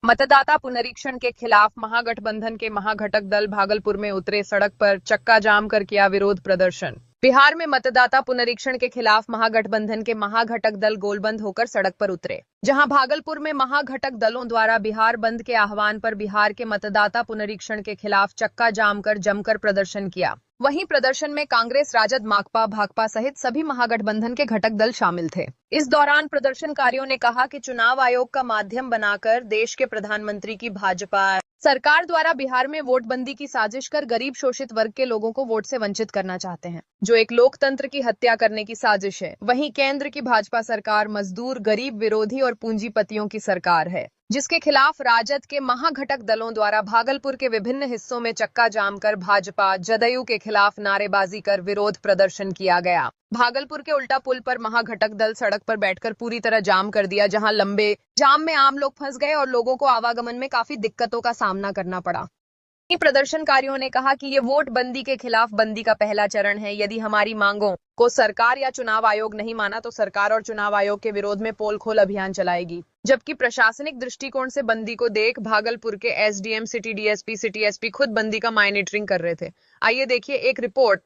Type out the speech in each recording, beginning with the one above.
मतदाता पुनरीक्षण के खिलाफ महागठबंधन के महाघटक दल भागलपुर में उतरे, सड़क पर चक्का जाम कर किया विरोध प्रदर्शन। बिहार में मतदाता पुनरीक्षण के खिलाफ महागठबंधन के महाघटक दल गोलबंद होकर सड़क पर उतरे, जहां भागलपुर में महाघटक दलों द्वारा बिहार बंद के आह्वान पर बिहार के मतदाता पुनरीक्षण के खिलाफ चक्का जाम कर जमकर प्रदर्शन किया। वहीं प्रदर्शन में कांग्रेस, राजद, माकपा, भाकपा सहित सभी महागठबंधन के घटक दल शामिल थे। इस दौरान प्रदर्शनकारियों ने कहा कि चुनाव आयोग का माध्यम बनाकर देश के प्रधानमंत्री की भाजपा सरकार द्वारा बिहार में वोटबंदी की साजिश कर गरीब शोषित वर्ग के लोगों को वोट से वंचित करना चाहते हैं, जो एक लोकतंत्र की हत्या करने की साजिश है। वहीं केंद्र की भाजपा सरकार मजदूर, गरीब विरोधी और पूंजीपतियों की सरकार है, जिसके खिलाफ राजद के महाघटक दलों द्वारा भागलपुर के विभिन्न हिस्सों में चक्का जाम कर भाजपा, जदयू के खिलाफ नारेबाजी कर विरोध प्रदर्शन किया गया। भागलपुर के उल्टा पुल पर महाघटक दल सड़क पर बैठकर पूरी तरह जाम कर दिया, जहां लंबे जाम में आम लोग फंस गए और लोगों को आवागमन में काफी दिक्कतों का सामना करना पड़ा। प्रदर्शनकारियों ने कहा कि ये वोट बंदी के खिलाफ बंदी का पहला चरण है। यदि हमारी मांगों को सरकार या चुनाव आयोग नहीं माना तो सरकार और चुनाव आयोग के विरोध में पोल खोल अभियान चलाएगी। जबकि प्रशासनिक दृष्टिकोण से बंदी को देख भागलपुर के SDM, city DSP, city SP खुद बंदी का मॉनिटरिंग कर रहे थे। आइए देखिए एक रिपोर्ट।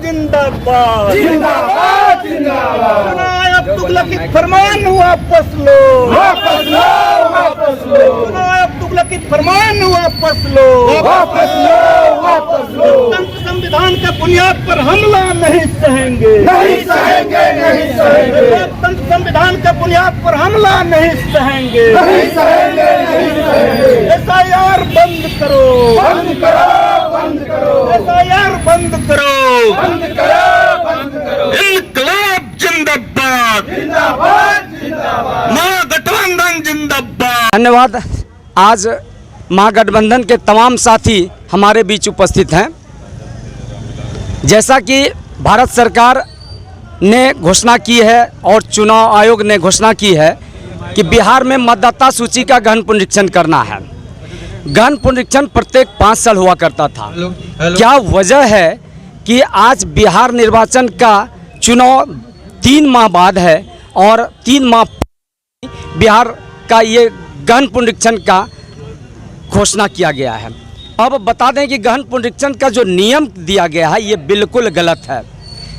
जिंदाबाद जिंदाबाद जिंदाबाद। तुगलकी फरमान वापस लो, वापस लो, वापस लो। तुगलकी फरमान वापस लो, वापस लो, वापस लो। संविधान के बुनियाद पर हमला नहीं सहेंगे, नहीं सहेंगे, नहीं सहेंगे। संविधान के बुनियाद पर हमला नहीं सहेंगे, नहीं सहेंगे, नहीं सहेंगे। एसआईआर बंद करो, बंद करो, बंद करो। एसआईआर बंद करो, बंद करो, बंद करो। इनकलाब जिंदाबाद, जिंदाबाद, जिंदाबाद। महागठबंधन जिंदाबाद। धन्यवाद। आज महागठबंधन के तमाम साथी हमारे बीच उपस्थित हैं। जैसा कि भारत सरकार ने घोषणा की है और चुनाव आयोग ने घोषणा की है कि बिहार में मतदाता सूची का गहन पुनरीक्षण करना है। गहन पुनरीक्षण प्रत्येक 5 साल हुआ करता था। क्या वजह है कि आज बिहार निर्वाचन का चुनाव 3 माह बाद है और 3 माह बिहार का ये गहन पुनरीक्षण का घोषणा किया गया है। अब बता दें कि गहन पुनरीक्षण का जो नियम दिया गया है ये बिल्कुल गलत है।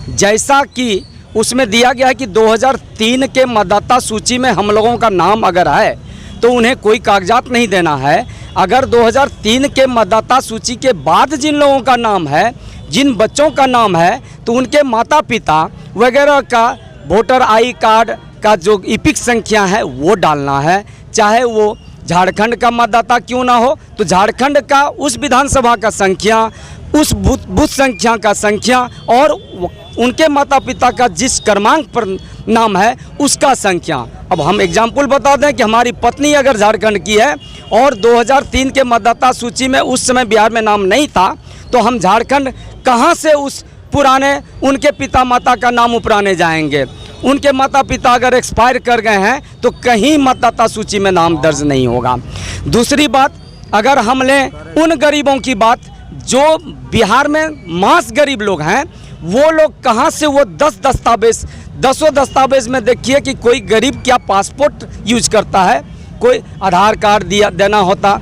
जैसा कि उसमें दिया गया है कि 2003 के मतदाता सूची में हम लोगों का नाम अगर है तो उन्हें कोई कागजात नहीं देना है। अगर 2003 के मतदाता सूची के बाद जिन लोगों का नाम है, जिन बच्चों का नाम है, तो उनके माता पिता वगैरह का वोटर आई कार्ड का जो इपिक संख्या है वो डालना है। चाहे वो झारखंड का मतदाता क्यों ना हो, तो झारखंड का उस विधानसभा का संख्या, उस बूथ संख्या का संख्या और उनके माता पिता का जिस क्रमांक पर नाम है उसका संख्या। अब हम एग्जाम्पल बता दें कि हमारी पत्नी अगर झारखंड की है और 2003 के मतदाता सूची में उस समय बिहार में नाम नहीं था, तो हम झारखंड कहाँ से उस पुराने उनके पिता माता का नाम उपराने जाएंगे। उनके माता पिता अगर एक्सपायर कर गए हैं तो कहीं मतदाता सूची में नाम दर्ज नहीं होगा। दूसरी बात, अगर हम लें उन गरीबों की बात जो बिहार में मास गरीब लोग हैं, वो लोग कहाँ से वो 10 दस्तावेज में देखिए कि कोई गरीब क्या पासपोर्ट यूज करता है, कोई आधार कार्ड देना होता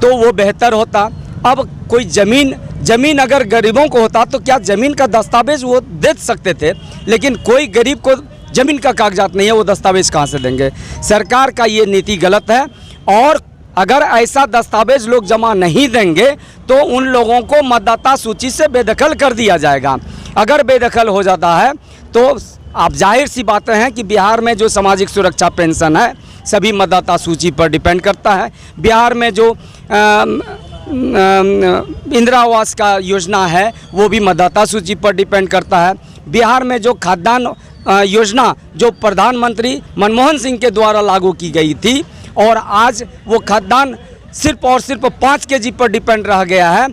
तो वो बेहतर होता। अब कोई ज़मीन अगर गरीबों को होता तो क्या ज़मीन का दस्तावेज वो दे सकते थे, लेकिन कोई गरीब को ज़मीन का कागजात नहीं है, वो दस्तावेज कहाँ से देंगे। सरकार का ये नीति गलत है और अगर ऐसा दस्तावेज लोग जमा नहीं देंगे तो उन लोगों को मतदाता सूची से बेदखल कर दिया जाएगा। अगर बेदखल हो जाता है तो आप जाहिर सी बातें हैं कि बिहार में जो सामाजिक सुरक्षा पेंशन है सभी मतदाता सूची पर डिपेंड करता है। बिहार में जो इंदिरा आवास का योजना है वो भी मतदाता सूची पर डिपेंड करता है। बिहार में जो खाद्यान्न योजना जो प्रधानमंत्री मनमोहन सिंह के द्वारा लागू की गई थी और आज वो खाद्यान्न सिर्फ और सिर्फ 5 केजी पर डिपेंड रह गया है,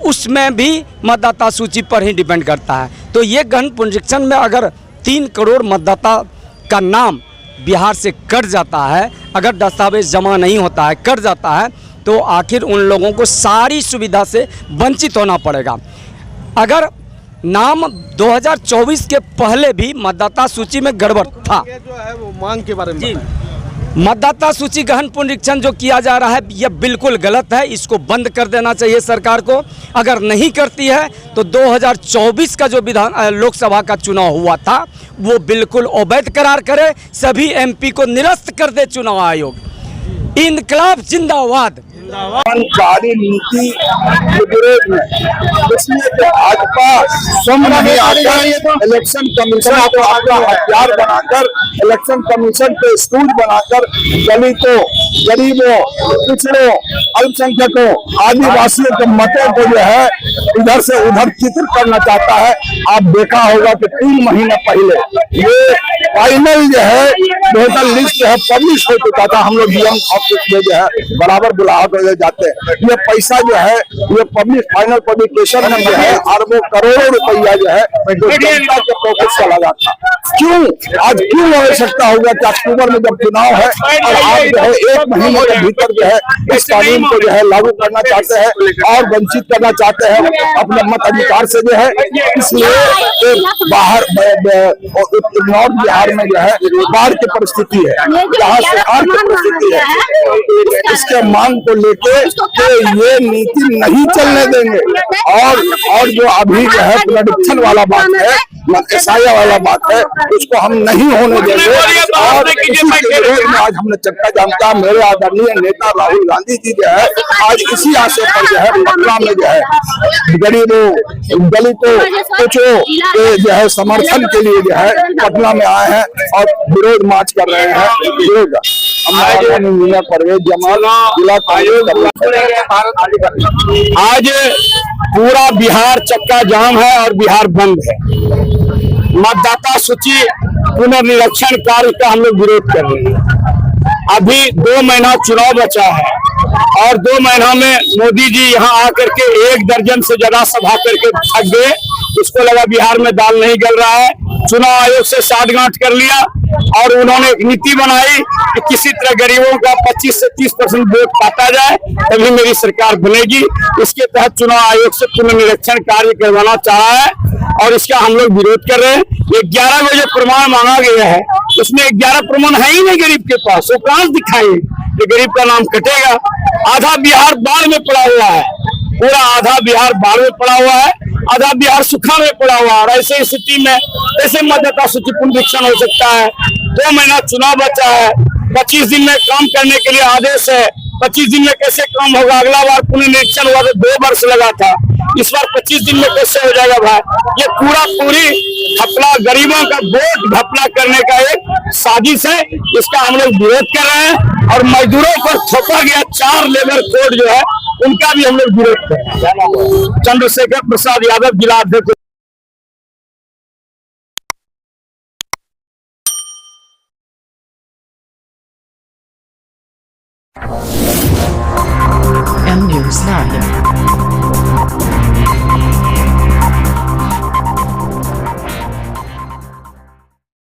उसमें भी मतदाता सूची पर ही डिपेंड करता है। तो ये गहन पुनरीक्षण में अगर 3 करोड़ मतदाता का नाम बिहार से कट जाता है, अगर दस्तावेज जमा नहीं होता है, कट जाता है, तो आखिर उन लोगों को सारी सुविधा से वंचित होना पड़ेगा। अगर नाम 2024 के पहले भी मतदाता सूची में गड़बड़ था। जो है वो मांग के बारे में जी, बताएं। मतदाता सूची गहन पुनरीक्षण जो किया जा रहा है यह बिल्कुल गलत है। इसको बंद कर देना चाहिए सरकार को। अगर नहीं करती है तो 2024 का जो लोकसभा का चुनाव हुआ था वो बिल्कुल अवैध करार करे, सभी एमपी को निरस्त कर दे चुनाव आयोग। इनकलाब जिंदाबाद। सारी नीति के विरोध में, इसलिए तो भाजपा स्वयं नहीं आकर इलेक्शन कमीशन को अपना हथियार बनाकर, इलेक्शन कमीशन को स्टूल बनाकर दलितों, गरीबों, पिछड़ों, अल्पसंख्यकों, आदिवासियों के मतों को जो है इधर से उधर चित्र करना चाहता है। आप देखा होगा कि 3 महीने पहले ये फाइनल जो है वोटर लिस्ट जो है पब्लिश हो चुका था। हम लोग डीएम ऑफिस में जो है बराबर बुला कर जाते हैं। ये पैसा जो है ये पब्लिक फाइनल पब्लिकेशन में जो है अरबों करोड़ों रुपया जो है जनता के पॉकेट से लगा था। क्यों आज क्यों आवश्यकता होगा कि अक्टूबर में जब चुनाव है और आप जो है 1 महीने के भीतर जो है इस कानून को जो है लागू करना चाहते हैं और वंचित करना चाहते हैं अपने मत अधिकार से जो है। इसलिए बाहर नॉर्थ बिहार में जो है बाढ़ की परिस्थिति है, जहाँ सुखाड़ की परिस्थिति है। इसके मांग को लेके ये नीति नहीं चलने देंगे। और जो अभी जो है पुनरीक्षण वाला बात है, एसआईआर वाला बात है, उसको हम नहीं होने देंगे। और इसी के विरोध में आज हमने चक्का जाम किया। मेरे आदरणीय नेता राहुल गांधी जी जो है आज इसी आशय पर जो है पटना में जो है गरीबों, दलितों, कुछों के जो है समर्थन के लिए जो है पटना में आए हैं और विरोध मार्च कर रहे हैं। विरोध परवेज जमाल, जिला आज पूरा बिहार चक्का जाम है और बिहार बंद है। मतदाता सूची पुनर्निरीक्षण कार्य का हम लोग विरोध कर रहे हैं। अभी 2 महीना चुनाव बचा है और 2 महीना में मोदी जी यहाँ आकर के 1 दर्जन से ज्यादा सभा करके थक गए। उसको लगा बिहार में दाल नहीं गल रहा है, चुनाव आयोग से साठगांठ कर लिया और उन्होंने एक नीति बनाई कि किसी तरह गरीबों का 25 से 30% वोट काटा जाए तभी मेरी सरकार बनेगी। इसके तहत चुनाव आयोग से पुनर्निरीक्षण कार्य करवाना चाहा है और इसका हम लोग विरोध कर रहे हैं। ये 11 में जो प्रमाण मांगा गया है उसमें 11 प्रमाण है ही नहीं गरीब के पास। वो कहां दिखाई कि गरीब का नाम कटेगा। आधा बिहार बाढ़ में पड़ा हुआ है, पूरा आधा बिहार बाढ़ में पड़ा हुआ है, आधा बिहार सूखा में पड़ा हुआ है। और ऐसे स्थिति में कैसे मतदाता सूची पुनरीक्षण हो सकता है? 2 महीना चुनाव बचा है, 25 दिन में काम करने के लिए आदेश है। 25 दिन में कैसे काम होगा? अगला बार पुनरीक्षण हुआ तो 2 वर्ष लगा था, इस बार 25 दिन में कैसे हो जाएगा भाई? ये पूरी घपला, गरीबों का वोट घपला करने का एक साजिश है। इसका हम लोग विरोध कर रहे हैं और मजदूरों पर थोपा गया 4 लेबर कोड जो है उनका भी हम लोग विरोध कर रहे हैं। चंद्रशेखर प्रसाद यादव, जिला अध्यक्ष। M News Live.